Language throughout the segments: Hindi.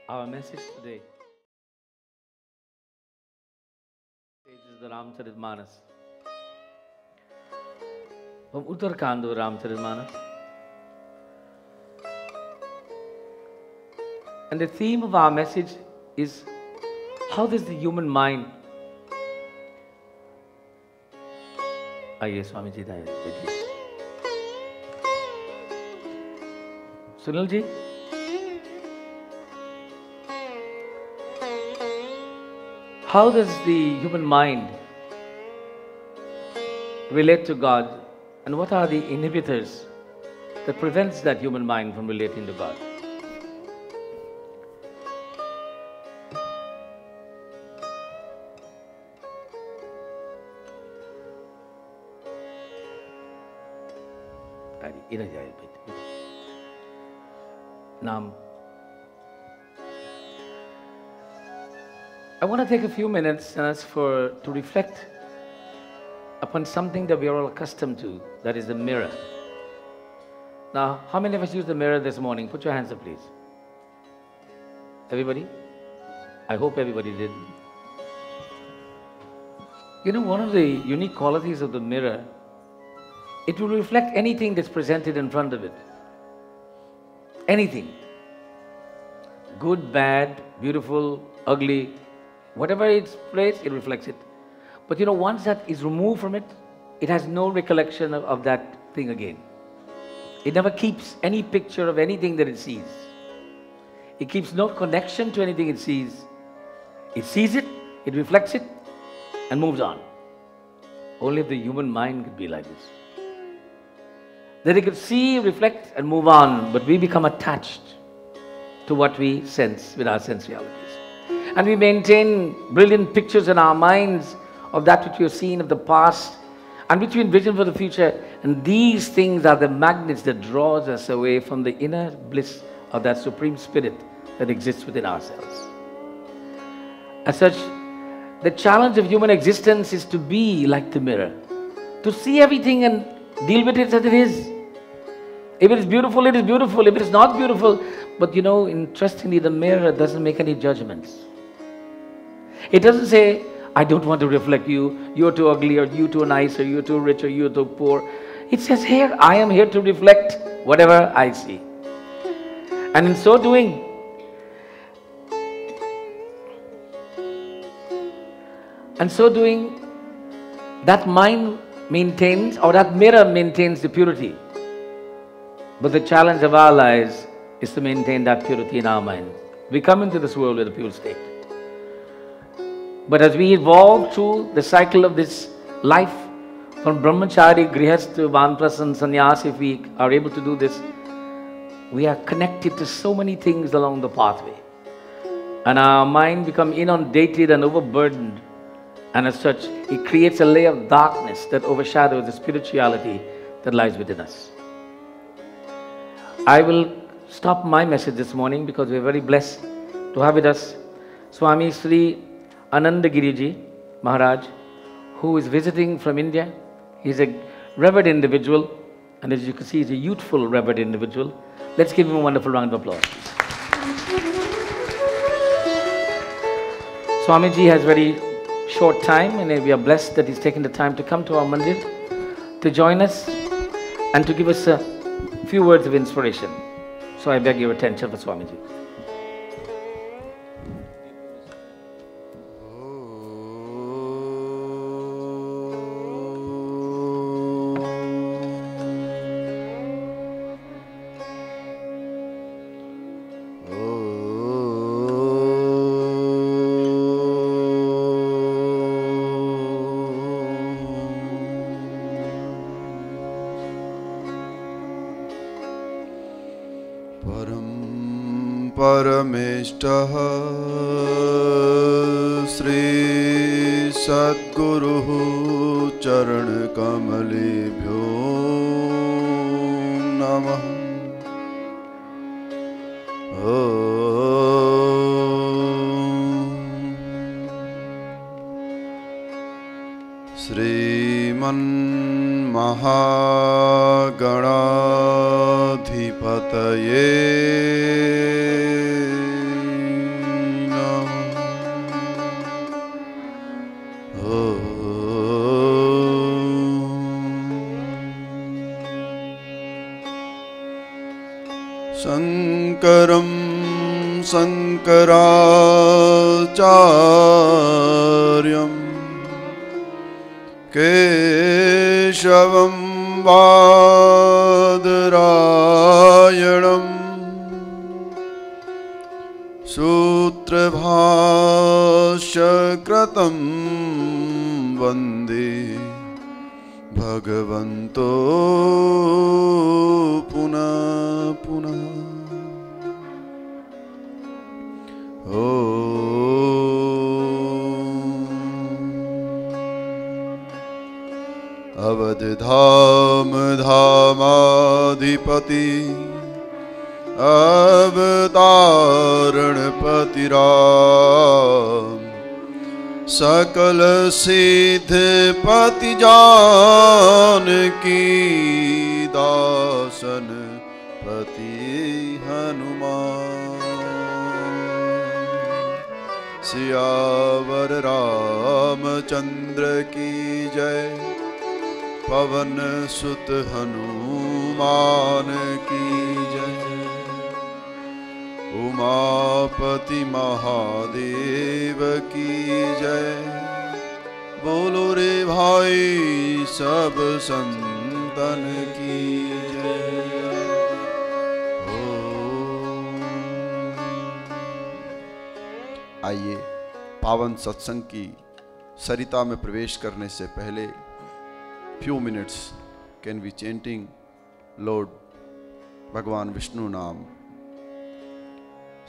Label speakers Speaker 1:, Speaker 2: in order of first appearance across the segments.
Speaker 1: Our message today is the Ramcharitmanas. From Uttarakhand Ramcharitmanas. And the theme of our message is how does the human mind... Aye, Swamiji, Sunil ji? How does the human mind relate to God, and what are the inhibitors that prevents that human mind from relating to God? Now, I want to take a few minutes to reflect upon something that we are all accustomed to, that is the mirror. Now, how many of us used the mirror this morning? Put your hands up, please. Everybody? I hope everybody did. You know, one of the unique qualities of the mirror, it will reflect anything that's presented in front of it. Anything. Good, bad, beautiful, ugly. Whatever its place, it reflects it. But you know, once that is removed from it, it has no recollection of that thing again. It never keeps any picture of anything that it sees. It keeps no connection to anything it sees. It sees it, it reflects it, and moves on. Only if the human mind could be like this. That it could see, reflect, and move on, but we become attached to what we sense with our sense realities. And we maintain brilliant pictures in our minds of that which we have seen of the past and which we envision for the future. And these things are the magnets that draws us away from the inner bliss of that Supreme Spirit that exists within ourselves. As such, the challenge of human existence is to be like the mirror, to see everything and deal with it as it is. If it is beautiful, it is beautiful. If it is not beautiful, but you know, interestingly, the mirror doesn't make any judgments. It doesn't say, I don't want to reflect you, you're too ugly, or you're too nice, or you're too rich, or you're too poor. It says here, I am here to reflect whatever I see. And in so doing, that mind maintains, or that mirror maintains the purity But the challenge of our lives is to maintain that purity in our mind. We come into this world with a pure state. But as we evolve through the cycle of this life, from brahmachari, grihastha to vanaprastha, sannyas, if we are able to do this, we are connected to so many things along the pathway. And our mind becomes inundated and overburdened. And as such, it creates a layer of darkness that overshadows the spirituality that lies within us. I will stop my message this morning because we are very blessed to have with us Swami Sri Anandagiriji Maharaj, who is visiting from India. He is a revered individual, and as you can see, he is a youthful, revered individual. Let's give him a wonderful round of applause. Swamiji has very short time, and we are blessed that he's taken the time to come to our mandir to join us and to give us a few words of inspiration. So I beg your attention for Swamiji.
Speaker 2: परमेष्टः Shri सद्गुरुः चरणकमलेभ्यो नमः। श्रीमन्महागणाधिपतये शंकरं शंकराचार्यं केशवं बादरायणं सूत्रभाष्यकृतं वन्दे भगवन्तो पुनः पुनः। अवधधाम धामाधिपति अवतारणपति राम सकल सिद्धपति जानकी दासन पति हनुमान। सियावर रामचंद्र की जय पवन सुत हनुमान की जय। उमापति महादेव की जय। बोलो रे भाई सब संतन की जय। आइए पावन सत्संग की सरिता में प्रवेश करने से पहले few minutes can be chanting Lord भगवान विष्णु नाम।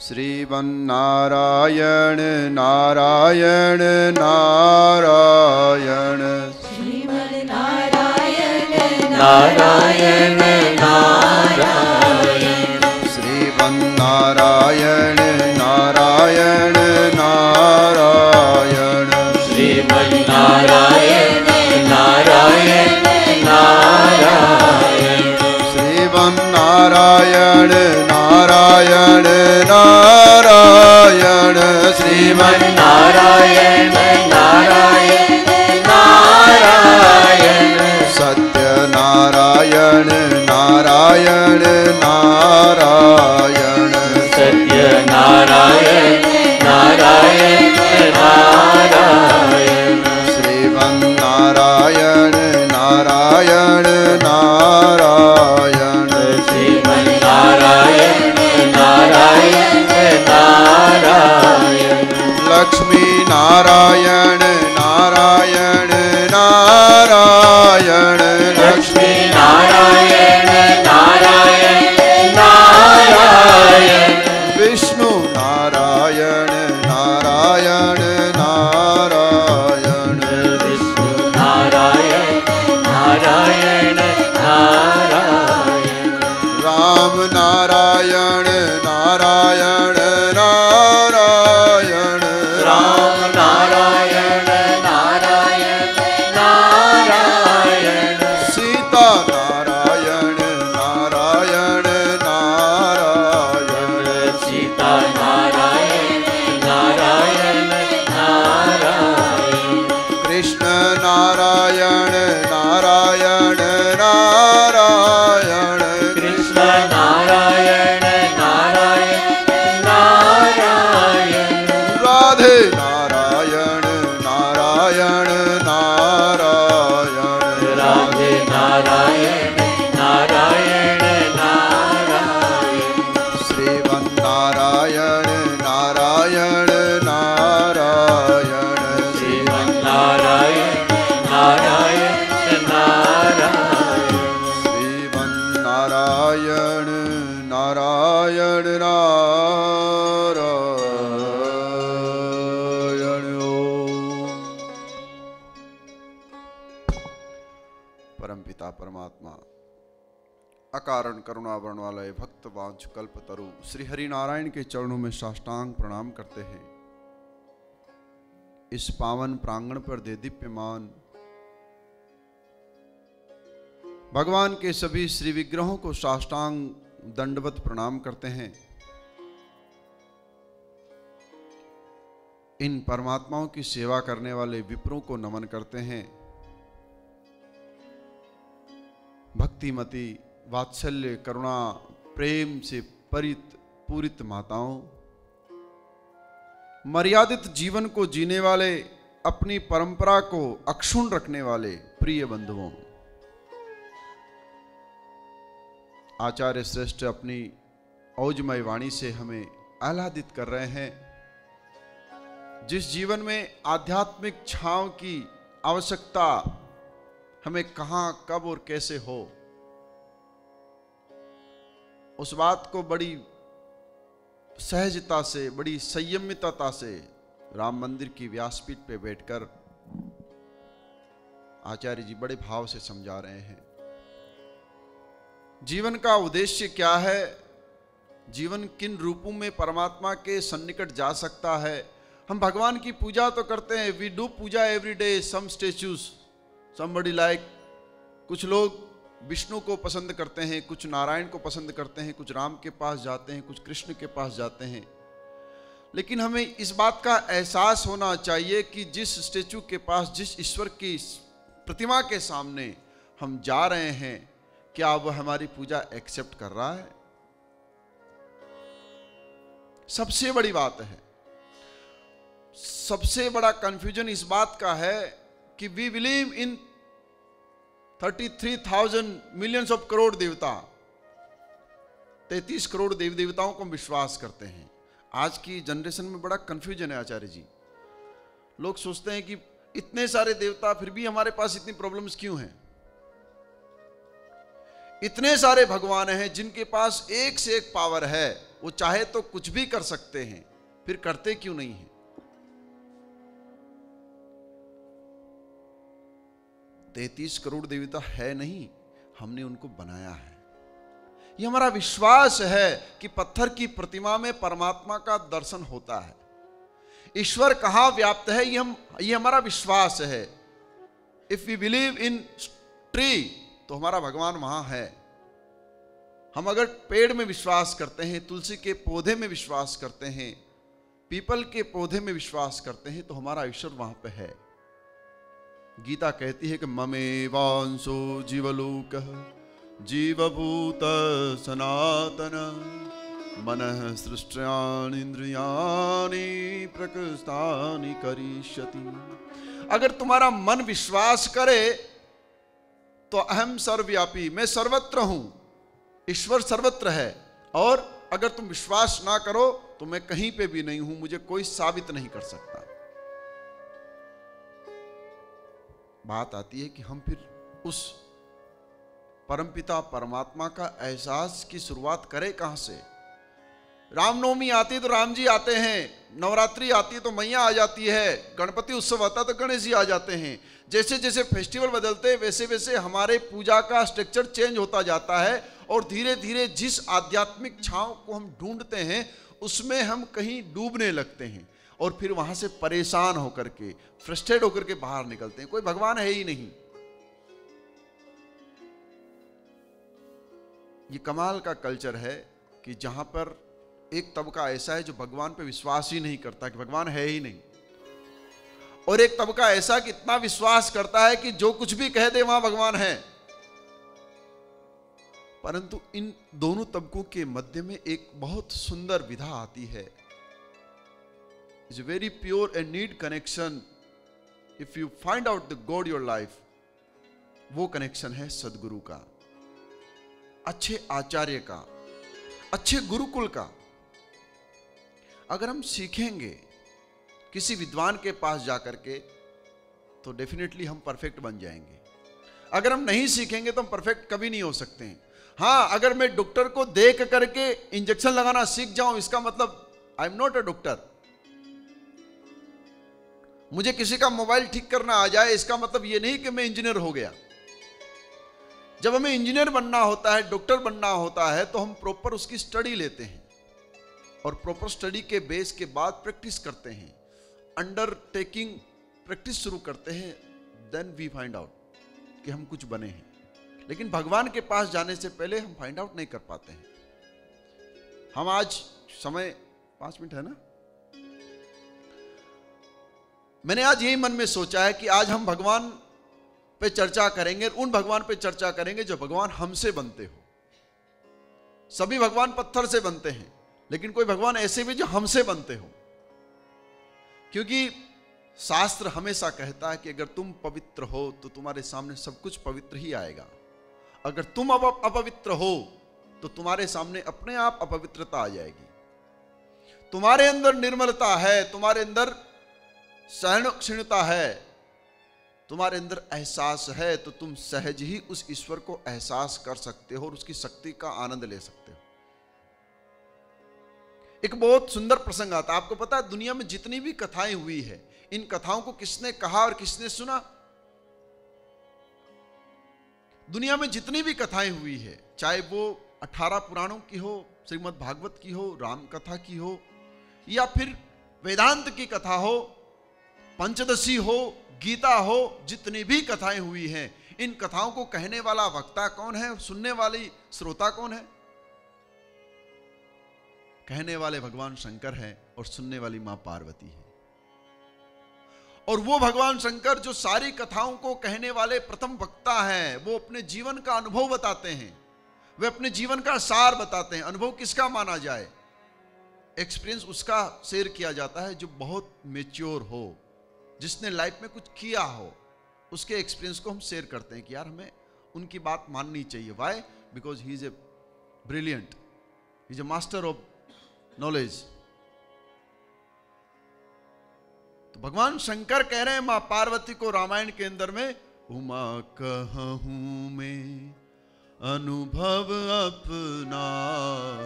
Speaker 2: श्रीमन्नारायण नारायण नारायण
Speaker 3: श्रीमन्नारायण नारायण नारायण
Speaker 2: श्रीमन्नारायण नारायण नारायण
Speaker 3: श्रीमन्नारायण नारायण नारायण
Speaker 2: श्रीमन्नारायण नारायण नारायण
Speaker 3: श्रीमन्नारायण नारायण नारायण
Speaker 2: सत्यनारायण नारायण नारायण
Speaker 3: सत्यनारायण नारायण नारायण
Speaker 2: श्रीमन्नारायण नारायण नारायण
Speaker 3: श्रीमन्नारायण
Speaker 2: अकारण करुणा वर्णवालय भक्त वांछ कल्प तरु श्री हरि नारायण के चरणों में साष्टांग प्रणाम करते हैं। इस पावन प्रांगण पर दे दीप्यमान भगवान के सभी श्री विग्रहों को साष्टांग दंडवत प्रणाम करते हैं। इन परमात्माओं की सेवा करने वाले विप्रों को नमन करते हैं। भक्तिमती वात्सल्य करुणा प्रेम से पूरित माताओं, मर्यादित जीवन को जीने वाले, अपनी परंपरा को अक्षुण्ण रखने वाले प्रिय बंधुओं, आचार्य श्रेष्ठ अपनी औजमय वाणी से हमें आह्लादित कर रहे हैं। जिस जीवन में आध्यात्मिक छांव की आवश्यकता हमें कहां कब और कैसे हो, उस बात को बड़ी सहजता से, बड़ी संयमितता से राम मंदिर की व्यासपीठ पे बैठकर आचार्य जी बड़े भाव से समझा रहे हैं। जीवन का उद्देश्य क्या है, जीवन किन रूपों में परमात्मा के सन्निकट जा सकता है। हम भगवान की पूजा तो करते हैं, we do puja every day, some statues, somebody like, कुछ लोग विष्णु को पसंद करते हैं, कुछ नारायण को पसंद करते हैं, कुछ राम के पास जाते हैं, कुछ कृष्ण के पास जाते हैं। लेकिन हमें इस बात का एहसास होना चाहिए कि जिस स्टेचू के पास, जिस ईश्वर की प्रतिमा के सामने हम जा रहे हैं, क्या वह हमारी पूजा एक्सेप्ट कर रहा है। सबसे बड़ी बात है, सबसे बड़ा कंफ्यूजन इस बात का है कि we believe in 33,000 millions of crore देवता, 33 करोड़ देवी देवताओं को हम विश्वास करते हैं। आज की जनरेशन में बड़ा कंफ्यूजन है आचार्य जी। लोग सोचते हैं कि इतने सारे देवता, फिर भी हमारे पास इतनी प्रॉब्लम्स क्यों हैं। इतने सारे भगवान हैं जिनके पास एक से एक पावर है, वो चाहे तो कुछ भी कर सकते हैं, फिर करते क्यों नहीं है। 33 करोड़ देवता है नहीं, हमने उनको बनाया है। यह हमारा विश्वास है कि पत्थर की प्रतिमा में परमात्मा का दर्शन होता है। ईश्वर कहां व्याप्त है, ये हमारा विश्वास है। If we believe in tree, तो हमारा भगवान वहां है। हम अगर पेड़ में विश्वास करते हैं, तुलसी के पौधे में विश्वास करते हैं, पीपल के पौधे में विश्वास करते हैं, तो हमारा ईश्वर वहां पे है। गीता कहती है कि ममेवांशो जीवलोकः जीवभूत सनातन मनः सृष्ट्यानि इंद्रियाणि प्रकृष्टानि करिष्यति। अगर तुम्हारा मन विश्वास करे तो अहम सर्वव्यापी, मैं सर्वत्र हूं, ईश्वर सर्वत्र है। और अगर तुम विश्वास ना करो तो मैं कहीं पे भी नहीं हूं, मुझे कोई साबित नहीं कर सकता। बात आती है कि हम फिर उस परमपिता परमात्मा का एहसास की शुरुआत करें कहां से। रामनवमी आती है तो राम जी आते हैं, नवरात्रि आती है तो मैया आ जाती है, गणपति उत्सव आता है तो गणेश जी आ जाते हैं। जैसे जैसे फेस्टिवल बदलते हैं वैसे वैसे हमारे पूजा का स्ट्रक्चर चेंज होता जाता है, और धीरे धीरे जिस आध्यात्मिक छांव को हम ढूंढते हैं उसमें हम कहीं डूबने लगते हैं, और फिर वहां से परेशान होकर के, फ्रस्ट्रेट होकर के बाहर निकलते हैं। कोई भगवान है ही नहीं। ये कमाल का कल्चर है कि जहां पर एक तबका ऐसा है जो भगवान पे विश्वास ही नहीं करता, कि भगवान है ही नहीं, और एक तबका ऐसा कि इतना विश्वास करता है कि जो कुछ भी कह दे वहां भगवान है। परंतु इन दोनों तबकों के मध्य में एक बहुत सुंदर विधा आती है। It's a very pure and need connection. If you find out the God your life, वो कनेक्शन है सदगुरु का, अच्छे आचार्य का, अच्छे गुरुकुल का। अगर हम सीखेंगे किसी विद्वान के पास जाकर के, तो डेफिनेटली हम परफेक्ट बन जाएंगे। अगर हम नहीं सीखेंगे तो हम परफेक्ट कभी नहीं हो सकते हैं। हाँ, अगर मैं डॉक्टर को देख करके इंजेक्शन लगाना सीख जाऊं, इसका मतलब I am not a doctor. मुझे किसी का मोबाइल ठीक करना आ जाए, इसका मतलब यह नहीं कि मैं इंजीनियर हो गया। जब हमें इंजीनियर बनना होता है, डॉक्टर बनना होता है, तो हम प्रॉपर उसकी स्टडी लेते हैं और प्रॉपर स्टडी के बेस के बाद प्रैक्टिस करते हैं, अंडरटेकिंग प्रैक्टिस शुरू करते हैं, देन वी फाइंड आउट कि हम कुछ बने हैं। लेकिन भगवान के पास जाने से पहले हम फाइंड आउट नहीं कर पाते हैं। हम आज समय 5 मिनट है ना, मैंने आज यही मन में सोचा है कि आज हम भगवान पे चर्चा करेंगे, उन भगवान पे चर्चा करेंगे जो भगवान हमसे बनते हो। सभी भगवान पत्थर से बनते हैं, लेकिन कोई भगवान ऐसे भी जो हमसे बनते हो, क्योंकि शास्त्र हमेशा कहता है कि अगर तुम पवित्र हो तो तुम्हारे सामने सब कुछ पवित्र ही आएगा। अगर तुम अपवित्र हो तो तुम्हारे सामने अपने आप अपवित्रता आ जाएगी। तुम्हारे अंदर निर्मलता है, तुम्हारे अंदर सहनशीलता है, तुम्हारे अंदर एहसास है, तो तुम सहज ही उस ईश्वर को एहसास कर सकते हो और उसकी शक्ति का आनंद ले सकते हो। एक बहुत सुंदर प्रसंग आता है, आपको पता है दुनिया में जितनी भी कथाएं हुई है, इन कथाओं को किसने कहा और किसने सुना? दुनिया में जितनी भी कथाएं हुई है, चाहे वो 18 पुराणों की हो, श्रीमद् भागवत की हो, राम कथा की हो, या फिर वेदांत की कथा हो, पंचदशी हो, गीता हो, जितनी भी कथाएं हुई हैं, इन कथाओं को कहने वाला वक्ता कौन है, सुनने वाली श्रोता कौन है? कहने वाले भगवान शंकर हैं और सुनने वाली मां पार्वती है। और वो भगवान शंकर जो सारी कथाओं को कहने वाले प्रथम वक्ता हैं, वो अपने जीवन का अनुभव बताते हैं, वे अपने जीवन का सार बताते हैं। अनुभव किसका माना जाए? एक्सपीरियंस उसका शेयर किया जाता है जो बहुत मैच्योर हो, जिसने लाइफ में कुछ किया हो, उसके एक्सपीरियंस को हम शेयर करते हैं कि यार हमें उनकी बात माननी चाहिए। Why? Because he is a brilliant, he is a master of knowledge. तो भगवान शंकर कह रहे हैं मां पार्वती को रामायण के अंदर में, उमा कहूं मैं अनुभव अपना,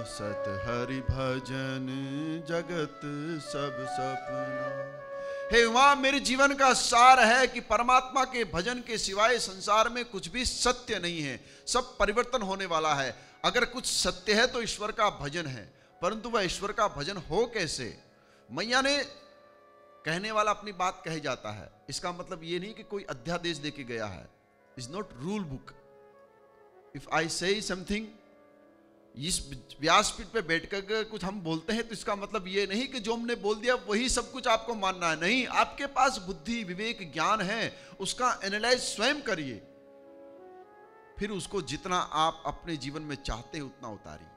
Speaker 2: सत हरि भजन जगत सब सपना। हे उमा, मेरे जीवन का सार है कि परमात्मा के भजन के सिवाय संसार में कुछ भी सत्य नहीं है, सब परिवर्तन होने वाला है। अगर कुछ सत्य है तो ईश्वर का भजन है, परंतु वह ईश्वर का भजन हो कैसे? मैया ने कहने वाला अपनी बात कह जाता है, इसका मतलब ये नहीं कि कोई अध्यादेश देके गया है। Is not rule book. If I से समथिंग, इस व्यासपीठ पे बैठकर कुछ हम बोलते हैं तो इसका मतलब ये नहीं कि जो हमने बोल दिया वही सब कुछ आपको मानना है। नहीं, आपके पास बुद्धि, विवेक, ज्ञान है, उसका एनालाइज स्वयं करिए, फिर उसको जितना आप अपने जीवन में चाहते हैं उतना उतारिए।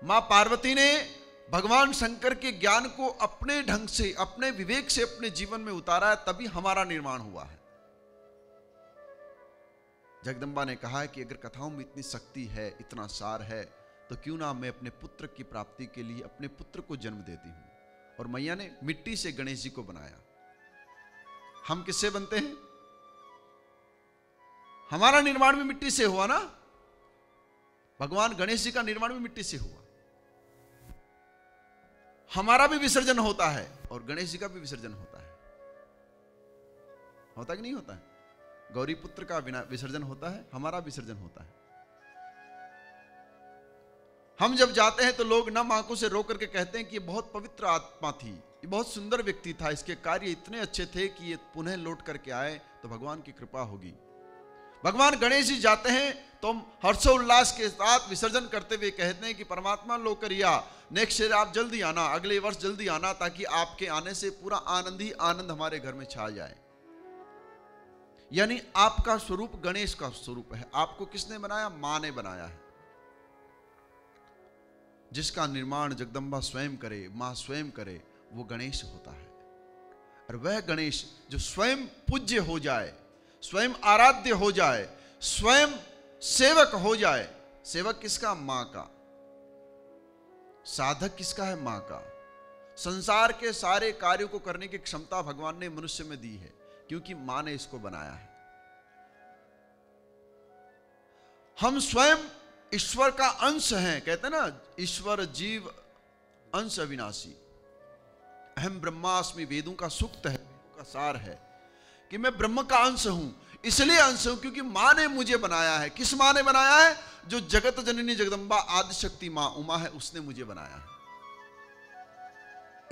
Speaker 2: मां पार्वती ने भगवान शंकर के ज्ञान को अपने ढंग से, अपने विवेक से अपने जीवन में उतारा है, तभी हमारा निर्माण हुआ है। जगदम्बा ने कहा है कि अगर कथाओं में इतनी शक्ति है, इतना सार है, तो क्यों ना मैं अपने पुत्र की प्राप्ति के लिए अपने पुत्र को जन्म देती हूं। और मैया ने मिट्टी से गणेश जी को बनाया। हम किससे बनते हैं? हमारा निर्माण भी मिट्टी से हुआ ना। भगवान गणेश जी का निर्माण भी मिट्टी से हुआ। हमारा भी विसर्जन होता है और गणेश जी का भी विसर्जन होता है। होता कि नहीं होता है? गौरी पुत्र का विसर्जन होता है, हमारा विसर्जन होता है। हम जब जाते हैं तो लोग नम आंखों से रो करके कहते हैं कि ये बहुत पवित्र आत्मा थी, ये बहुत सुंदर व्यक्ति था, इसके कार्य इतने अच्छे थे कि ये पुनः लौट करके आए तो भगवान की कृपा होगी। भगवान गणेश जी जाते हैं तो हम हर्षोल्लास के साथ विसर्जन करते हुए कहते हैं कि परमात्मा लोकरिया, नेक्स्ट ईयर आप जल्दी आना, अगले वर्ष जल्दी आना, ताकि आपके आने से पूरा आनंद ही आनंद हमारे घर में छा जाए। यानी आपका स्वरूप गणेश का स्वरूप है। आपको किसने बनाया? मां ने बनाया है। जिसका निर्माण जगदम्बा स्वयं करे, मां स्वयं करे, वो गणेश होता है। और वह गणेश जो स्वयं पूज्य हो जाए, स्वयं आराध्य हो जाए, स्वयं सेवक हो जाए। सेवक किसका? मां का। साधक किसका है? मां का। संसार के सारे कार्यों को करने की क्षमता भगवान ने मनुष्य में दी है, क्योंकि मां ने इसको बनाया है। हम स्वयं ईश्वर का अंश हैं। कहते हैं ना, ईश्वर जीव अंश अविनाशी। अहम ब्रह्मास्मि वेदों का सूक्त है, वेदों का सार है कि मैं ब्रह्म का अंश हूं। इसलिए अंश हूं क्योंकि मां ने मुझे बनाया है। किस मां ने बनाया है? जो जगत जननी जगदम्बा आदिशक्ति मां उमा है, उसने मुझे बनाया है।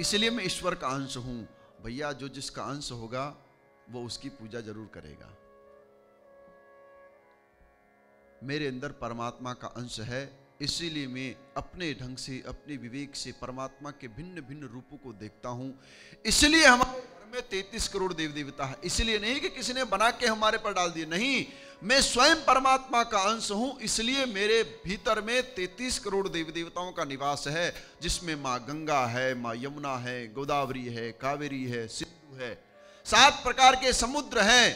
Speaker 2: इसलिए मैं ईश्वर का अंश हूं। भैया जो जिसका अंश होगा वो उसकी पूजा जरूर करेगा। मेरे अंदर परमात्मा का अंश है, इसीलिए मैं अपने ढंग से, अपने विवेक से परमात्मा के भिन्न भिन्न रूपों को देखता हूं। इसलिए हमारे घर में 33 करोड़ देव देवता है। इसलिए नहीं कि किसी ने बना के हमारे पर डाल दिए, नहीं, मैं स्वयं परमात्मा का अंश हूं। इसलिए मेरे भीतर में 33 करोड़ देव देवताओं का निवास है, जिसमें माँ गंगा है, माँ यमुना है, गोदावरी है, कावेरी है, सिंधु है, 7 प्रकार के समुद्र हैं,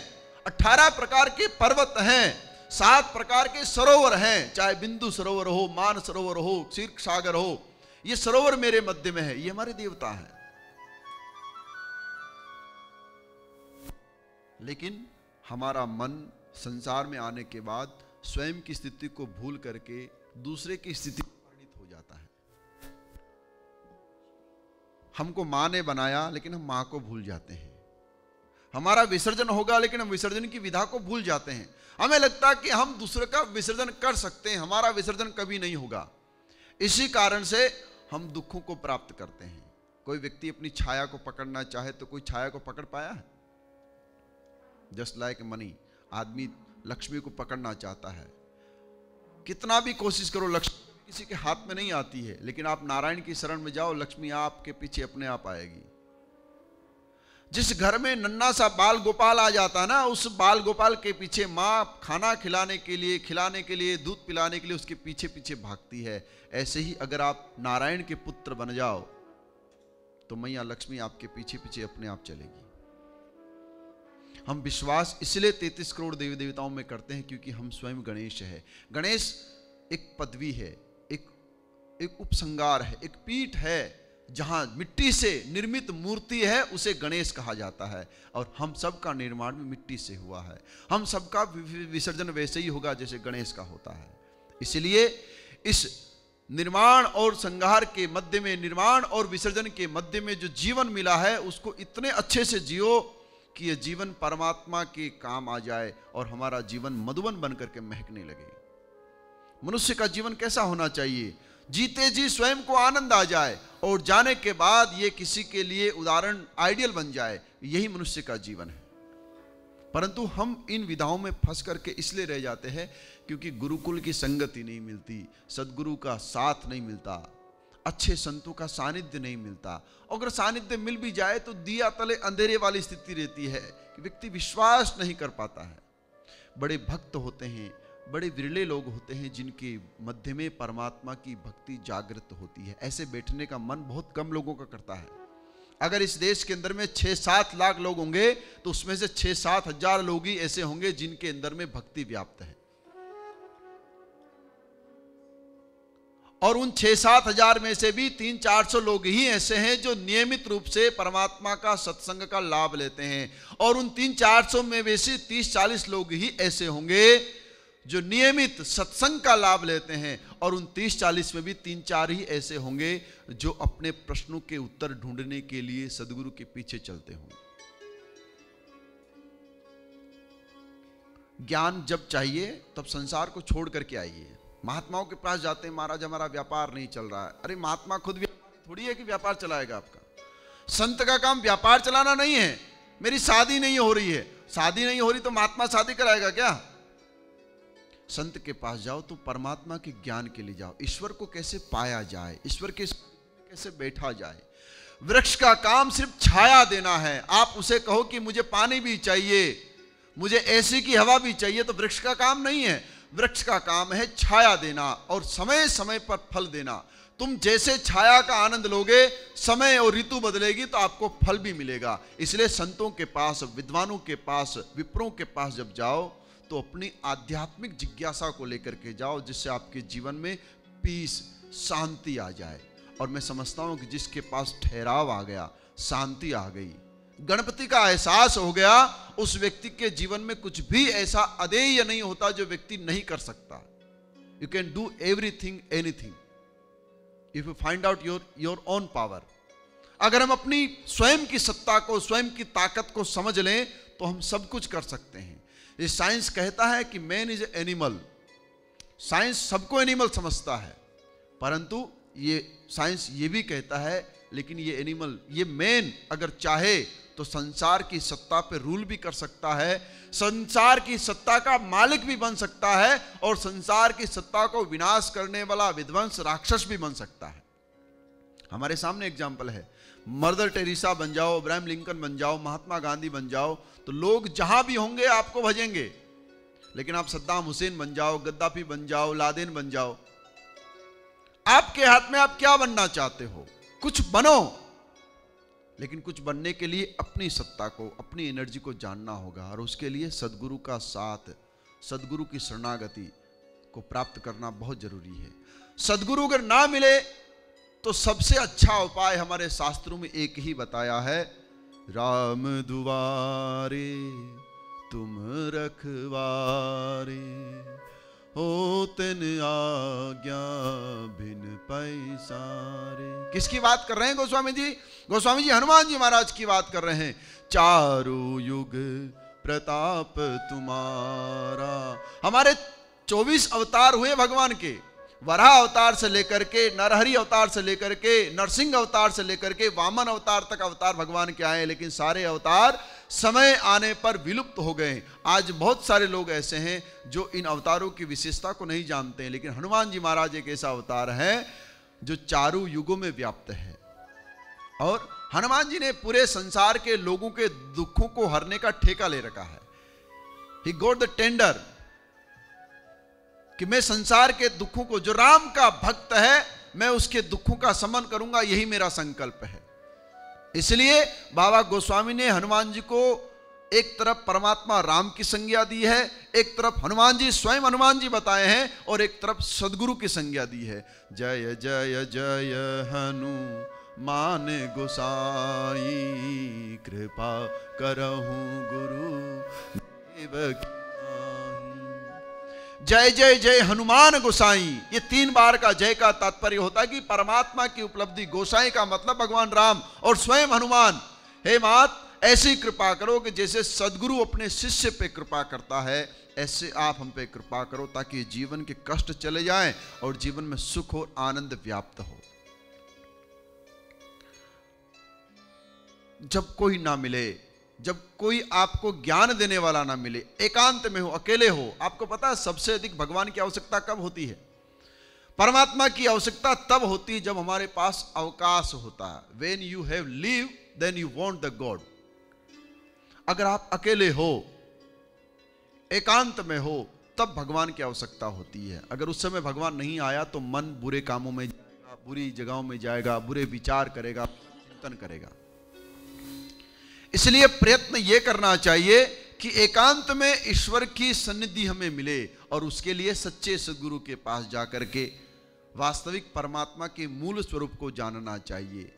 Speaker 2: 18 प्रकार के पर्वत हैं, 7 प्रकार के सरोवर हैं, चाहे बिंदु सरोवर हो, मान सरोवर हो, क्षीर सागर हो, ये सरोवर मेरे मध्य में है। ये हमारे देवता हैं। लेकिन हमारा मन संसार में आने के बाद स्वयं की स्थिति को भूल करके दूसरे की स्थिति में परिणित हो जाता है। हमको मां ने बनाया, लेकिन हम मां को भूल जाते हैं। हमारा विसर्जन होगा, लेकिन हम विसर्जन की विधा को भूल जाते हैं। हमें लगता है कि हम दूसरे का विसर्जन कर सकते हैं, हमारा विसर्जन कभी नहीं होगा। इसी कारण से हम दुखों को प्राप्त करते हैं। कोई व्यक्ति अपनी छाया को पकड़ना चाहे तो कोई छाया को पकड़ पाया है? जस्ट लाइक मनी, आदमी लक्ष्मी को पकड़ना चाहता है, कितना भी कोशिश करो लक्ष्मी किसी के हाथ में नहीं आती है। लेकिन आप नारायण की शरण में जाओ, लक्ष्मी आपके पीछे अपने आप आएगी। जिस घर में नन्ना सा बाल गोपाल आ जाता ना, उस बाल गोपाल के पीछे माँ खाना खिलाने के लिए, दूध पिलाने के लिए उसके पीछे पीछे भागती है। ऐसे ही अगर आप नारायण के पुत्र बन जाओ तो मैया लक्ष्मी आपके पीछे पीछे अपने आप चलेगी। हम विश्वास इसलिए 33 करोड़ देवी देवताओं में करते हैं क्योंकि हम स्वयं गणेश है। गणेश एक पदवी है, एक उपसंगार है, एक पीठ है, जहां मिट्टी से निर्मित मूर्ति है उसे गणेश कहा जाता है। और हम सबका निर्माण भी मिट्टी से हुआ है। हम सबका विसर्जन वैसे ही होगा जैसे गणेश का होता है। इसलिए इस निर्माण और संहार के मध्य में, निर्माण और विसर्जन के मध्य में जो जीवन मिला है, उसको इतने अच्छे से जियो कि यह जीवन परमात्मा के काम आ जाए और हमारा जीवन मधुवन बन करके महकने लगे। मनुष्य का जीवन कैसा होना चाहिए? जीते जी स्वयं को आनंद आ जाए और जाने के बाद ये किसी के लिए उदाहरण, आइडियल बन जाए। यही मनुष्य का जीवन है। परंतु हम इन विधाओं में फंस करके इसलिए रह जाते हैं क्योंकि गुरुकुल की संगति नहीं मिलती, सदगुरु का साथ नहीं मिलता, अच्छे संतों का सानिध्य नहीं मिलता। अगर सानिध्य मिल भी जाए तो दिया तले अंधेरे वाली स्थिति रहती है कि व्यक्ति विश्वास नहीं कर पाता है। बड़े भक्त होते हैं, बड़े विरले लोग होते हैं जिनके मध्य में परमात्मा की भक्ति जागृत होती है। ऐसे बैठने का मन बहुत कम लोगों का करता है। अगर इस देश के अंदर में 6-7 लाख लोग होंगे तो उसमें से 6-7 हजार लोग ही ऐसे होंगे जिनके अंदर में भक्ति व्याप्त है। और उन 6-7 हजार में से भी 300-400 लोग ही ऐसे हैं जो नियमित रूप से परमात्मा का सत्संग का लाभ लेते हैं। और उन 300-400 में वैसे 30-40 लोग ही ऐसे होंगे जो नियमित सत्संग का लाभ लेते हैं। और उन 30-40 में भी 3-4 ही ऐसे होंगे जो अपने प्रश्नों के उत्तर ढूंढने के लिए सदगुरु के पीछे चलते होंगे। ज्ञान जब चाहिए तब संसार को छोड़ करके आइए। महात्माओं के पास जाते हैं, महाराज हमारा व्यापार नहीं चल रहा है। अरे महात्मा खुद व्यापारी थोड़ी है कि व्यापार चलाएगा आपका। संत का काम व्यापार चलाना नहीं है। मेरी शादी नहीं हो रही है, शादी नहीं हो रही तो महात्मा शादी कराएगा क्या? संत के पास जाओ तो परमात्मा के ज्ञान के लिए जाओ। ईश्वर को कैसे पाया जाए, ईश्वर के कैसे बैठा जाए। वृक्ष का काम सिर्फ छाया देना है। आप उसे कहो कि मुझे पानी भी चाहिए, मुझे एसी की हवा भी चाहिए, तो वृक्ष का काम नहीं है। वृक्ष का काम है छाया देना और समय समय पर फल देना। तुम जैसे छाया का आनंद लोगे, समय और ऋतु बदलेगी तो आपको फल भी मिलेगा। इसलिए संतों के पास, विद्वानों के पास, विप्रों के पास जब जाओ तो अपनी आध्यात्मिक जिज्ञासा को लेकर के जाओ, जिससे आपके जीवन में पीस, शांति आ जाए। और मैं समझता हूं कि जिसके पास ठहराव आ गया, शांति आ गई, गणपति का एहसास हो गया, उस व्यक्ति के जीवन में कुछ भी ऐसा अदेय नहीं होता जो व्यक्ति नहीं कर सकता। You can do everything, anything if you find out your own power. अगर हम अपनी स्वयं की सत्ता को, स्वयं की ताकत को समझ लें तो हम सब कुछ कर सकते हैं। ये साइंस कहता है कि मैन इज एनिमल, साइंस सबको एनिमल समझता है, परंतु ये साइंस ये भी कहता है लेकिन ये एनिमल, ये मैन अगर चाहे तो संसार की सत्ता पे रूल भी कर सकता है, संसार की सत्ता का मालिक भी बन सकता है, और संसार की सत्ता को विनाश करने वाला विध्वंस राक्षस भी बन सकता है। हमारे सामने एग्जाम्पल है, मदर टेरेसा बन जाओ, अब्राहम लिंकन बन जाओ, महात्मा गांधी बन जाओ, तो लोग जहां भी होंगे आपको भजेंगे। लेकिन आप सद्दाम हुसैन बन जाओ, गद्दाफी बन जाओ, लादेन बन जाओ, आपके हाथ में आप क्या बनना चाहते हो, कुछ बनो, लेकिन कुछ बनने के लिए अपनी सत्ता को, अपनी एनर्जी को जानना होगा, और उसके लिए सदगुरु का साथ, सदगुरु की शरणागति को प्राप्त करना बहुत जरूरी है। सदगुरु अगर ना मिले तो सबसे अच्छा उपाय हमारे शास्त्रों में एक ही बताया है, राम दुआरे तुम रखवारे, हो तिन आज्ञा बिन पैसारे। किसकी बात कर रहे हैं गोस्वामी जी? गोस्वामी जी हनुमान जी महाराज की बात कर रहे हैं। चारों युग प्रताप तुम्हारा, हमारे 24 अवतार हुए भगवान के, वराह अवतार से लेकर के, नरहरि अवतार से लेकर के, नरसिंह अवतार से लेकर के वामन अवतार तक अवतार भगवान के आए, लेकिन सारे अवतार समय आने पर विलुप्त हो गए। आज बहुत सारे लोग ऐसे हैं जो इन अवतारों की विशेषता को नहीं जानते हैं, लेकिन हनुमान जी महाराज एक ऐसा अवतार है जो चारों युगों में व्याप्त है, और हनुमान जी ने पूरे संसार के लोगों के दुखों को हरने का ठेका ले रखा है। ही गॉट द टेंडर कि मैं संसार के दुखों को, जो राम का भक्त है, मैं उसके दुखों का शमन करूंगा, यही मेरा संकल्प है। इसलिए बाबा गोस्वामी ने हनुमान जी को एक तरफ परमात्मा राम की संज्ञा दी है, एक तरफ हनुमान जी स्वयं हनुमान जी बताए हैं, और एक तरफ सदगुरु की संज्ञा दी है। जय जय जय हनुमान गोसाई, कृपा करहु गुरु देव की। जय जय जय हनुमान गोसाई, ये 3 बार का जय का तात्पर्य होता है कि परमात्मा की उपलब्धि, गोसाई का मतलब भगवान राम और स्वयं हनुमान। हे मात, ऐसी कृपा करो कि जैसे सदगुरु अपने शिष्य पे कृपा करता है, ऐसे आप हम पे कृपा करो, ताकि जीवन के कष्ट चले जाएं और जीवन में सुख और आनंद व्याप्त हो। जब कोई ना मिले, जब कोई आपको ज्ञान देने वाला ना मिले, एकांत में हो, अकेले हो, आपको पता है सबसे अधिक भगवान की आवश्यकता कब होती है? परमात्मा की आवश्यकता तब होती है जब हमारे पास अवकाश होता है। When you have leave, then you want the God। अगर आप अकेले हो, एकांत में हो, तब भगवान की आवश्यकता होती है। अगर उस समय भगवान नहीं आया तो मन बुरे कामों में जाएगा, बुरी जगहों में जाएगा, बुरे विचार करेगा, चिंतन करेगा। इसलिए प्रयत्न यह करना चाहिए कि एकांत में ईश्वर की सन्निधि हमें मिले, और उसके लिए सच्चे सद्गुरु के पास जाकर के वास्तविक परमात्मा के मूल स्वरूप को जानना चाहिए।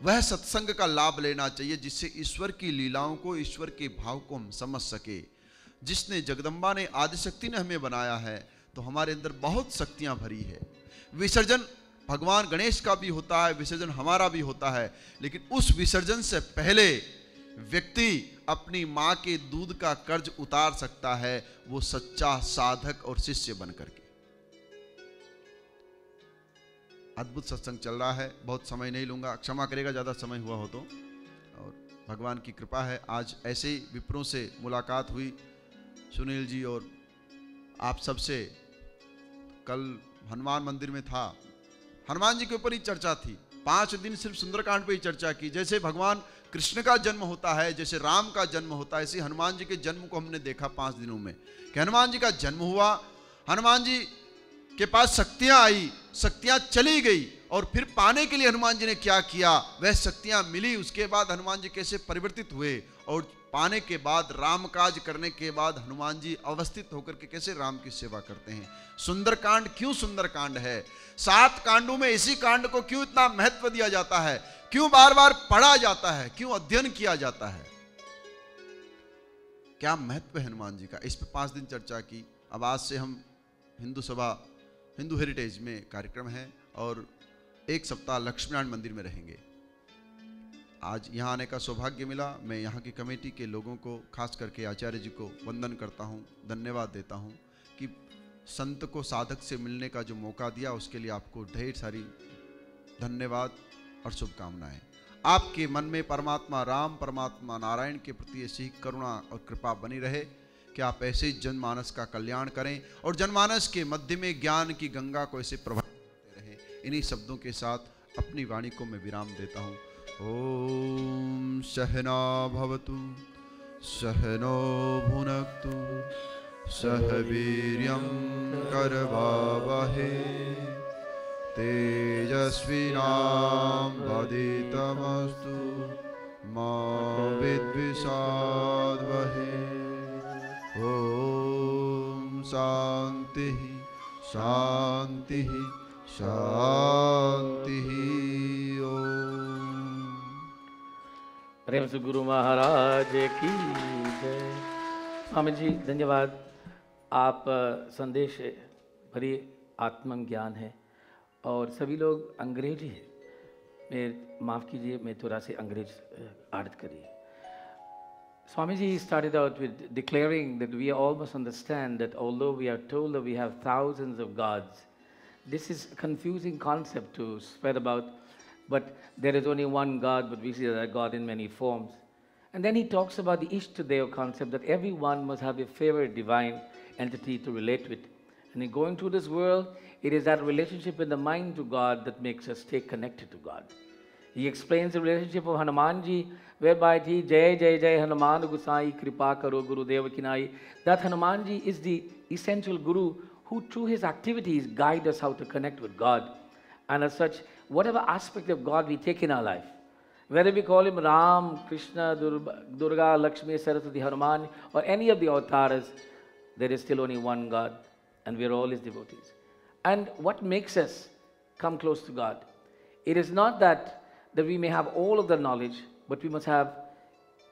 Speaker 2: वह सत्संग का लाभ लेना चाहिए जिससे ईश्वर की लीलाओं को, ईश्वर के भाव को हम समझ सके। जिसने जगदम्बा ने, आदिशक्ति ने हमें बनाया है, तो हमारे अंदर बहुत शक्तियां भरी है। विसर्जन भगवान गणेश का भी होता है, विसर्जन हमारा भी होता है, लेकिन उस विसर्जन से पहले व्यक्ति अपनी मां के दूध का कर्ज उतार सकता है, वो सच्चा साधक और शिष्य बनकर के। अद्भुत सत्संग चल रहा है, बहुत समय नहीं लूंगा, क्षमा करेगा ज्यादा समय हुआ हो तो। और भगवान की कृपा है, आज ऐसे ही विप्रों से मुलाकात हुई, सुनील जी और आप सबसे। कल हनुमान मंदिर में था, हनुमान जी के ऊपर ही चर्चा थी, 5 दिन सिर्फ सुंदरकांड पे ही चर्चा की। जैसे भगवान कृष्ण का जन्म होता है, जैसे राम का जन्म होता है, ऐसे हनुमान जी के जन्म को हमने देखा 5 दिनों में, कि हनुमान जी का जन्म हुआ, हनुमान जी के पास शक्तियां आई, शक्तियां चली गई, और फिर पाने के लिए हनुमान जी ने क्या किया, वह शक्तियां मिली, उसके बाद हनुमान जी कैसे परिवर्तित हुए, और पाने के बाद, राम काज करने के बाद हनुमान जी अवस्थित होकर के कैसे राम की सेवा करते हैं। सुंदरकांड क्यों सुंदरकांड है? 7 कांडों में इसी कांड को क्यों इतना महत्व दिया जाता है? क्यों बार बार पढ़ा जाता है? क्यों अध्ययन किया जाता है? क्या महत्व है हनुमान जी का? इस पे 5 दिन चर्चा की। अब आज से हम हिंदू सभा, हिंदू हेरिटेज में कार्यक्रम है, और 1 सप्ताह लक्ष्मीनारायण मंदिर में रहेंगे। आज यहाँ आने का सौभाग्य मिला। मैं यहाँ की कमेटी के लोगों को, खास करके आचार्य जी को वंदन करता हूँ, धन्यवाद देता हूँ कि संत को साधक से मिलने का जो मौका दिया, उसके लिए आपको ढेर सारी धन्यवाद और शुभकामनाएं। आपके मन में परमात्मा राम, परमात्मा नारायण के प्रति ऐसी करुणा और कृपा बनी रहे कि आप ऐसे ही जनमानस का कल्याण करें और जनमानस के मध्य में ज्ञान की गंगा को ऐसे प्रवाहित करते रहें। इन्हीं शब्दों के साथ अपनी वाणी को मैं विराम देता हूँ। ओम सहना भवतु सहनो भुनक्तु सह वीर्यं करवावहे तेजस्विनावधीतमस्तु मा विद्विषावहे। ओम शांति शांति शांति।
Speaker 1: प्रेम से गुरु महाराज की जय। स्वामी जी धन्यवाद। आप संदेश भरी आत्मज्ञान है और सभी लोग अंग्रेजी है। मैं माफ़ कीजिए, मैं थोड़ा से अंग्रेज आदत करिए। Swami ji started out with declaring that we all must understand that although we are told that we have thousands of gods, this is a confusing concept to spread about, but there is only one God, but we see that God in many forms. And then he talks about the Ishtadeva concept, that everyone must have a favorite divine entity to relate with. And in going through this world, it is that relationship in the mind to God that makes us stay connected to God. He explains the relationship of Hanuman ji, whereby he Jai Jai Jai Hanuman Gusai Kripa Karo Guru Deva Kinai. That Hanuman ji is the essential Guru who through his activities guide us how to connect with God. And as such, whatever aspect of God we take in our life, whether we call him Ram, Krishna, Durga, Lakshmi, Saraswati, Hanuman, or any of the avatars, there is still only one God, and we are all his devotees. And what makes us come close to God? It is not that we may have all of the knowledge, but we must have,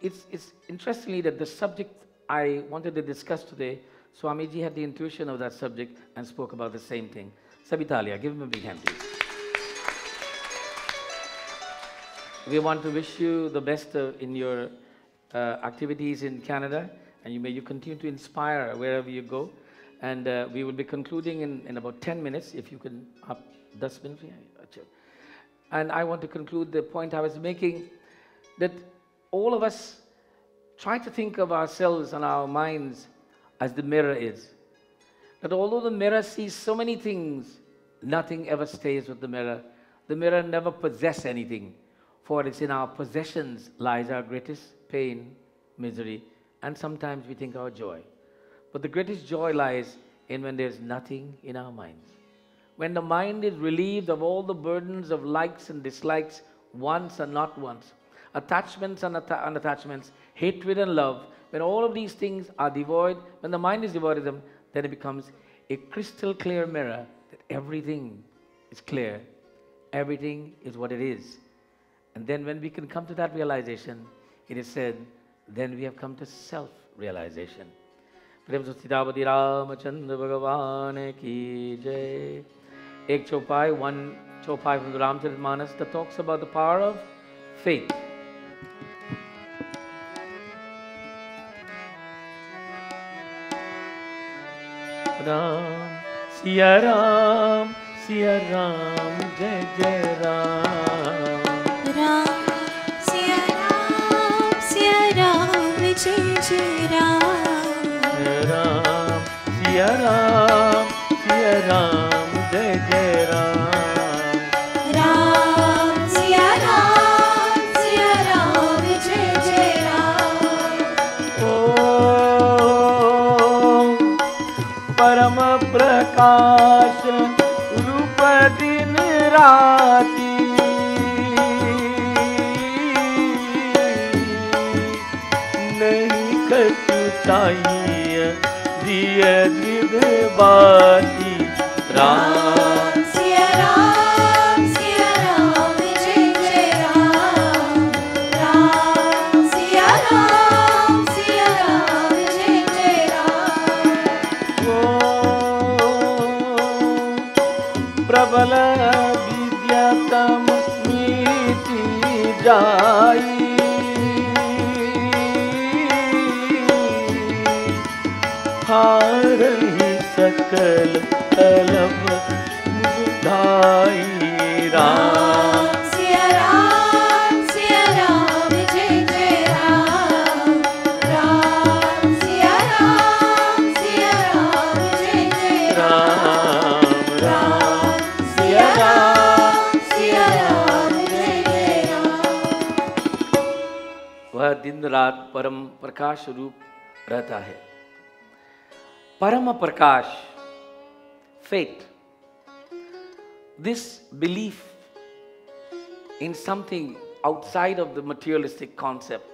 Speaker 1: it's interestingly that the subject I wanted to discuss today, Swamiji had the intuition of that subject and spoke about the same thing. Sabitalia, give him a big hand, please. We want to wish you the best in your activities in Canada, and may you continue to inspire wherever you go. And we will be concluding in about 10 minutes, if you can, up 10 minutes. And I want to conclude the point I was making, that all of us try to think of ourselves and our minds as the mirror is. That although the mirror sees so many things, nothing ever stays with the mirror. The mirror never possesses anything, for it's in our possessions lies our greatest pain, misery, and sometimes we think our joy. But the greatest joy lies in when there's nothing in our minds. When the mind is relieved of all the burdens of likes and dislikes, wants and not wants, attachments and unattachments, hatred and love, when all of these things are devoid, when the mind is devoid of them, then it becomes a crystal clear mirror that everything is clear, everything is what it is. And then when we can come to that realization, it is said, then we have come to self-realization. प्रेम से सीतापति रामचंद्र भगवान की जय. Ek Chopai, one Chopai from the Ramcharitmanas that talks about the power of faith. Ram, Siya Ram, Jai Jai Ram.
Speaker 4: Ram, Siya Ram, Jai Jai Ram.
Speaker 1: Ram, Siya Ram, Jai Jai Ram.
Speaker 4: Ram, Siya Ram, Jai Jai Ram.
Speaker 1: Om Param Prakash Rup Din Rati Nahi Kchu Chahiye Diya Didh Bati.
Speaker 4: Ram, Siya Ram, Jai Jai Ram. Ram, Siya Ram, Jai Jai Ram.
Speaker 1: Prabala Vidyatam Niti जाई हारही सकल कलम मुदाई राम
Speaker 4: सिया राम जय जय राम राम सिया राम जय जय
Speaker 1: राम राम
Speaker 4: सिया राम जय जय राम।
Speaker 1: वह दिन रात परम प्रकाश रूप रहता है। परम प्रकाश, faith, this belief in something outside of the materialistic concept,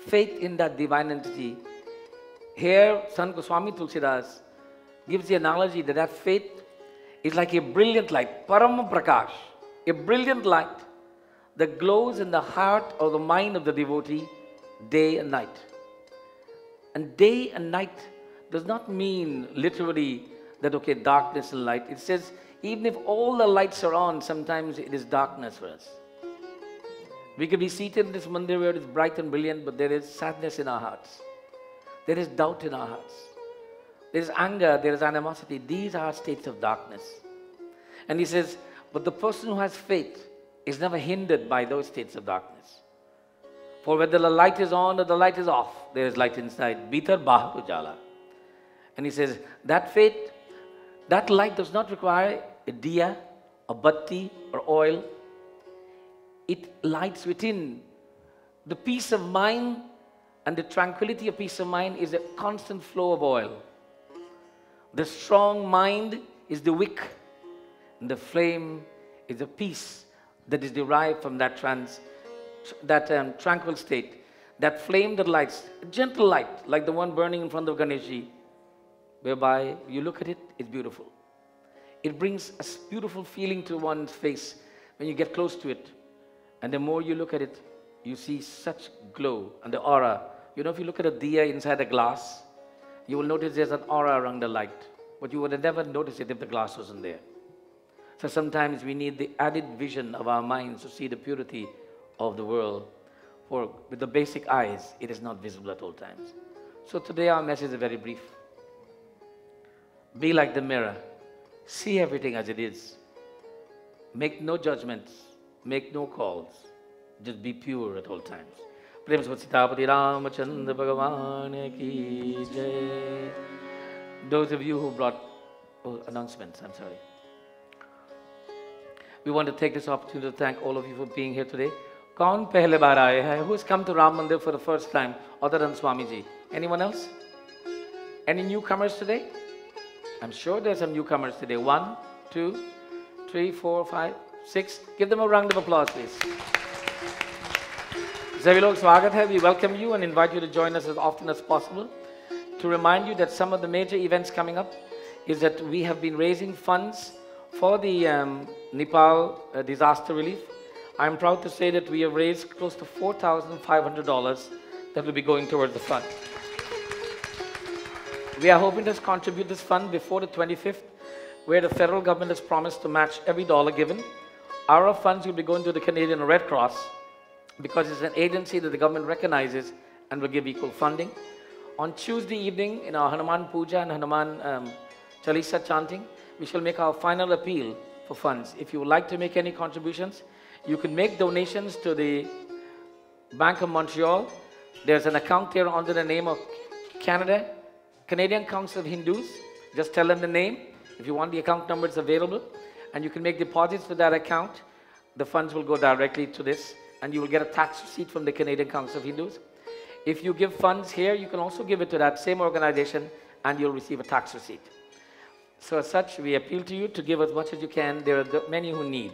Speaker 1: faith in that divine entity. Here, Sant Goswami Tulsidas gives the analogy that that faith is like a brilliant light, Param Prakash, a brilliant light that glows in the heart or the mind of the devotee day and night. And day and night does not mean literally that, okay, darkness and light. It says, even if all the lights are on, sometimes it is darkness for us. We could be seated in this mandir where it is bright and brilliant, but there is sadness in our hearts. There is doubt in our hearts. There is anger, there is animosity. These are states of darkness. And he says, but the person who has faith is never hindered by those states of darkness. For whether the light is on or the light is off, there is light inside. Bhitar bahu jala. And he says, that faith, that light does not require a diya, a batti, or oil. It lights within. The peace of mind and the tranquility of peace of mind is a constant flow of oil. The strong mind is the wick, and the flame is the peace that is derived from that tranquil state. That flame that lights, a gentle light, like the one burning in front of Ganeshji, whereby you look at it, it's beautiful. It brings a beautiful feeling to one's face when you get close to it. And the more you look at it, you see such glow and the aura. You know, if you look at a diya inside a glass, you will notice there's an aura around the light. But you would have never noticed it if the glass wasn't there. So sometimes we need the added vision of our minds to see the purity of the world. For with the basic eyes, it is not visible at all times. So today our message is very brief. Be like the mirror. See everything as it is. Make no judgments. Make no calls. Just be pure at all times. Prem Sitapati Ramachandra Bhagavan ki jai. Those of you who brought announcements, I'm sorry. We want to take this opportunity to thank all of you for being here today. Kaun pehle baar aaye hai? Who has come to Ram Mandir for the first time other than Swamiji? Anyone else? Any newcomers today? I'm sure there's some newcomers today. 1, 2, 3, 4, 5, 6. Give them a round of applause, please. Savi log swagat hai. We welcome you and invite you to join us as often as possible. To remind you that some of the major events coming up is that we have been raising funds for the Nepal disaster relief. I'm proud to say that we have raised close to $4,500 that will be going towards the fund. We are hoping to contribute this fund before the 25th, where the federal government has promised to match every dollar given. Our funds will be going to the Canadian Red Cross because it's an agency that the government recognizes and will give equal funding. On Tuesday evening, in our Hanuman Puja and Hanuman Chalisa chanting, we shall make our final appeal for funds. If you would like to make any contributions, you can make donations to the Bank of Montreal. There's an account there under the name of Canadian Council of Hindus. Just tell them the name. If you want the account number, it's available. And you can make deposits to that account. The funds will go directly to this. And you will get a tax receipt from the Canadian Council of Hindus. If you give funds here, you can also give it to that same organization and you'll receive a tax receipt. So as such, we appeal to you to give as much as you can. There are many who need.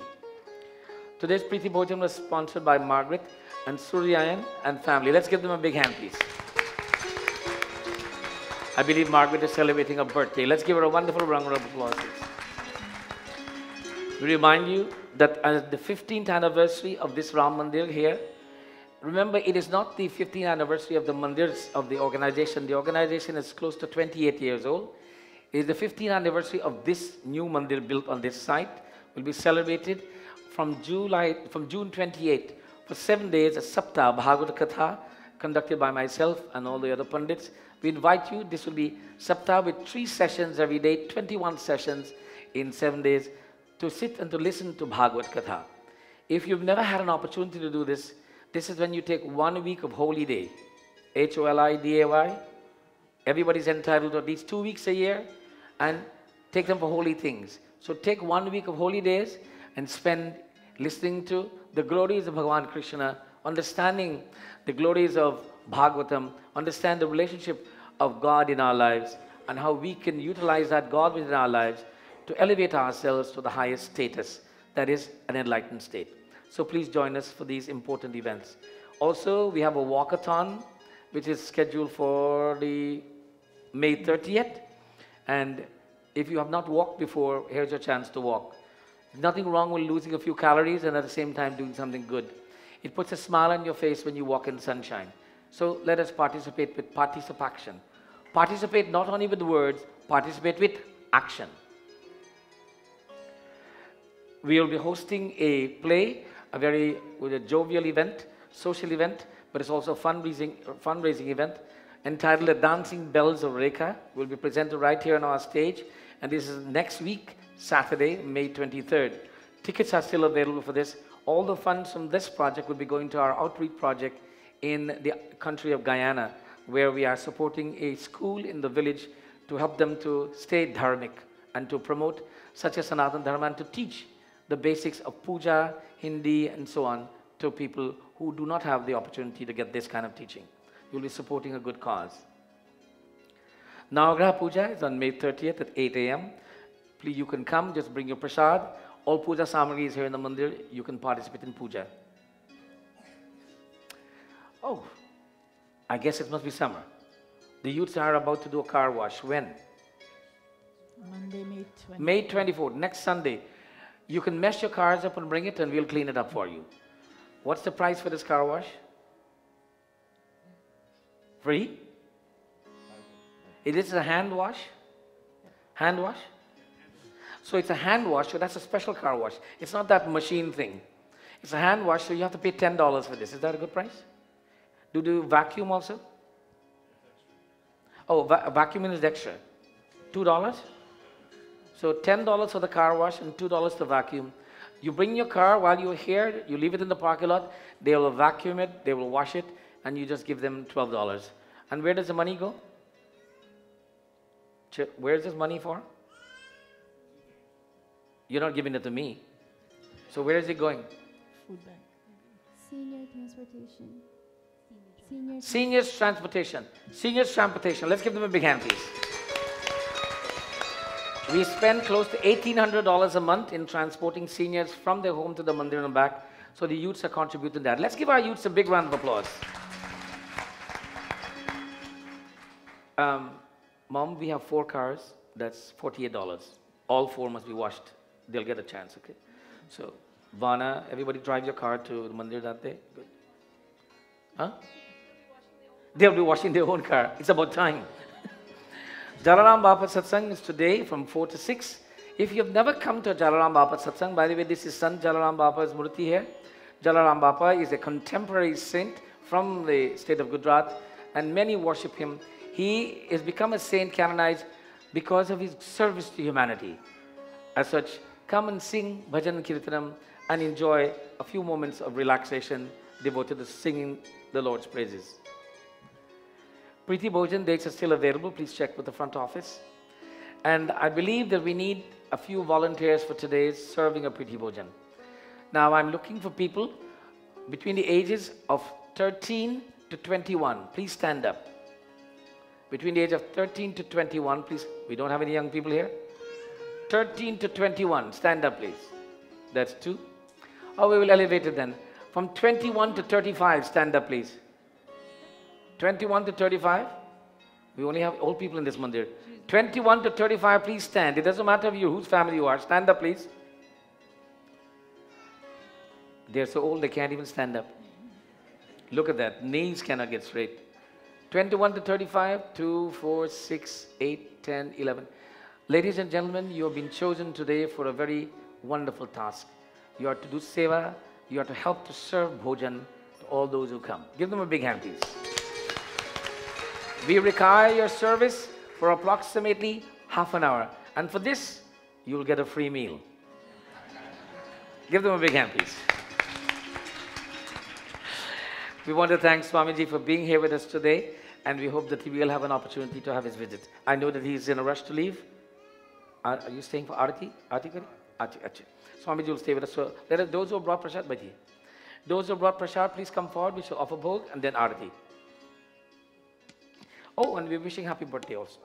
Speaker 1: Today's Preeti Bhojan was sponsored by Margaret and Suryayan and family. Let's give them a big hand, please. I believe Margaret is celebrating her birthday. Let's give her a wonderful round of applause, please. We remind you that as the 15th anniversary of this Ram Mandir here, remember, it is not the 15th anniversary of the mandirs of the organization. The organization is close to 28 years old. It is the 15th anniversary of this new mandir built on this site. Will be celebrated from June 28th for 7 days, a Saptah Bhagavad Katha conducted by myself and all the other pundits. We invite you. This will be Saptah with 3 sessions every day, 21 sessions in 7 days, to sit and to listen to Bhagavad Katha. If you've never had an opportunity to do this, this is when you take 1 week of holy day, HOLIDAY. Everybody's entitled to at least 2 weeks a year, and take them for holy things. So take 1 week of holy days and spend listening to the glories of Bhagavan Krishna, understanding the glories of Bhagavatam, understand the relationship of God in our lives, and how we can utilize that God within our lives to elevate ourselves to the highest status, that is an enlightened state. So please join us for these important events. Also, we have a walkathon, which is scheduled for the May 30th. And if you have not walked before, here's your chance to walk. Nothing wrong with losing a few calories and at the same time doing something good. It puts a smile on your face when you walk in sunshine. So let us participate with participation. Participate not only with words, participate with action. We will be hosting a play, with a jovial event, social event, but it's also a fundraising event entitled The Dancing Bells of Rekha. Will be presented right here on our stage, and this is next week, Saturday, May 23rd. Tickets are still available for this. All the funds from this project will be going to our outreach project in the country of Guyana, where we are supporting a school in the village to help them to stay dharmic and to promote such a Sanatana Dharma and to teach the basics of puja, Hindi, and so on to people who do not have the opportunity to get this kind of teaching. You'll be supporting a good cause. Navagraha Puja is on May 30th at 8 a.m. Please, you can come, just bring your prasad. All puja samagri is here in the mandir. You can participate in puja. Oh, I guess it must be summer. The youths are about to do a car wash. When?
Speaker 4: Monday, May 20th.
Speaker 1: May 24th, next Sunday. You can mess your cars up and bring it and we'll clean it up for you. What's the price for this car wash? Free? It is a hand wash? Hand wash? So it's a hand wash, so that's a special car wash. It's not that machine thing. It's a hand wash, so you have to pay $10 for this. Is that a good price? Do you vacuum also? Oh, vacuuming is extra. $2? So $10 for the car wash and $2 to vacuum. You bring your car while you're here, you leave it in the parking lot, they will vacuum it, they will wash it, and you just give them $12. And where does the money go? Where is this money for? You're not giving it to me. So where is it going?
Speaker 4: Food bank.
Speaker 5: Senior transportation.
Speaker 1: Seniors transportation. Seniors transportation. Let's give them a big hand, please. We spend close to $1,800 a month in transporting seniors from their home to the mandir and back. So the youths are contributing that. Let's give our youths a big round of applause. Mom, we have 4 cars. That's $48. All 4 must be washed. They'll get a chance, okay? So, Vana, everybody drive your car to the mandir that day? Good. Huh? They'll be washing their own car. It's about time. Jalaram Bapa Satsang is today from 4 to 6. If you've never come to Jalaram Bapa Satsang, by the way, this is Sant Jalaram Bapa's Murti here. Jalaram Bapa is a contemporary saint from the state of Gujarat, and many worship him. He has become a saint canonized because of his service to humanity. As such, come and sing Bhajan Kirtanam and enjoy a few moments of relaxation devoted to singing the Lord's praises. Preeti Bhojan dates are still available. Please check with the front office. And I believe that we need a few volunteers for today's serving of Preeti Bhojan. Now I'm looking for people between the ages of 13 to 21. Please stand up. Between the age of 13 to 21, please. We don't have any young people here. 13 to 21, stand up please. That's 2. Oh, we will elevate it then. From 21 to 35, stand up please. 21 to 35. We only have old people in this mandir. 21 to 35, please stand. It doesn't matter whose family you are. Stand up please. They're so old they can't even stand up. Look at that. Knees cannot get straight. 21 to 35, 2, 4, 6, 8, 10, 11. Ladies and gentlemen, you have been chosen today for a very wonderful task. You are to do seva, you are to help to serve bhojan to all those who come. Give them a big hand, please. We require your service for approximately half an hour. And for this, you will get a free meal. Give them a big hand, please. We want to thank Swamiji for being here with us today, and we hope that he will have an opportunity to have his visit. I know that he is in a rush to leave. Are you staying for Arati? Arati kari? Arati. Swamiji will stay with us. So let us, those who brought prasad, baithi. Those who brought prasad, please come forward. We shall offer bhog and then Arati. Oh, and we're wishing happy birthday also.